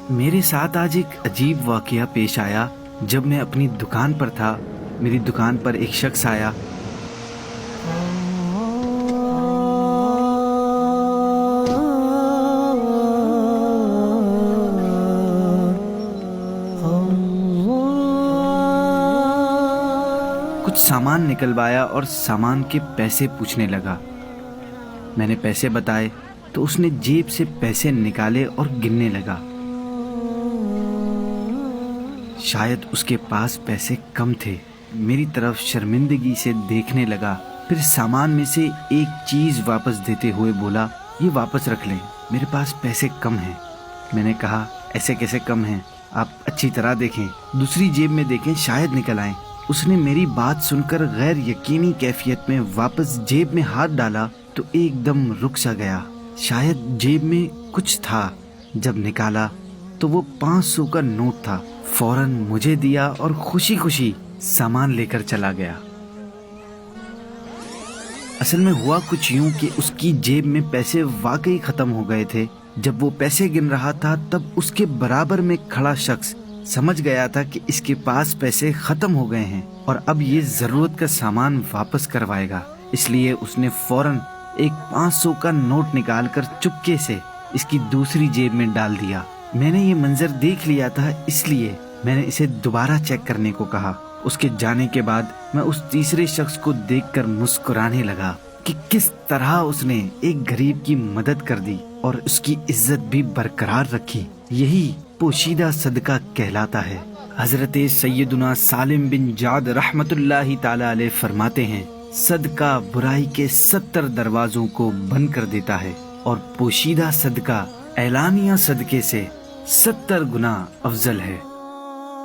میرے ساتھ آج ایک عجیب واقعہ پیش آیا۔ جب میں اپنی دکان پر تھا، میری دکان پر ایک شخص آیا۔ کچھ سامان نکلوایا اور سامان کے پیسے پوچھنے لگا۔ میں نے پیسے بتائے تو اس نے جیب سے پیسے نکالے اور گننے لگا۔ شاید اس کے پاس پیسے کم تھے۔ میری طرف شرمندگی سے دیکھنے لگا، پھر سامان میں سے ایک چیز واپس دیتے ہوئے بولا، یہ واپس رکھ لیں، میرے پاس پیسے کم ہیں۔ میں نے کہا، ایسے کیسے کم ہیں؟ آپ اچھی طرح دیکھیں، دوسری جیب میں دیکھیں، شاید نکل آئیں۔ اس نے میری بات سن کر غیر یقینی کیفیت میں واپس جیب میں ہاتھ ڈالا تو ایک دم رک سا گیا۔ شاید جیب میں کچھ تھا۔ جب نکالا تو وہ 500 کا نوٹ تھا۔ فوراً مجھے دیا اور خوشی خوشی سامان لے کر چلا گیا۔ اصل میں ہوا کچھ یوں کہ اس کی جیب میں پیسے واقعی ختم ہو گئے تھے۔ جب وہ پیسے گن رہا تھا تب اس کے برابر میں کھڑا شخص سمجھ گیا تھا کہ اس کے پاس پیسے ختم ہو گئے ہیں اور اب یہ ضرورت کا سامان واپس کروائے گا، اس لیے اس نے فوراً ایک 500 کا نوٹ نکال کر چپکے سے اس کی دوسری جیب میں ڈال دیا۔ میں نے یہ منظر دیکھ لیا تھا، اس لیے میں نے اسے دوبارہ چیک کرنے کو کہا۔ اس کے جانے کے بعد میں اس تیسرے شخص کو دیکھ کر مسکرانے لگا کہ کس طرح اس نے ایک غریب کی مدد کر دی اور اس کی عزت بھی برقرار رکھی۔ یہی پوشیدہ صدقہ کہلاتا ہے۔ حضرت سیدنا سالم بن جعد رحمت اللہ تعالی علیہ فرماتے ہیں، صدقہ برائی کے 70 دروازوں کو بند کر دیتا ہے اور پوشیدہ صدقہ اعلانیہ صدقے سے 70 گنا افضل ہے۔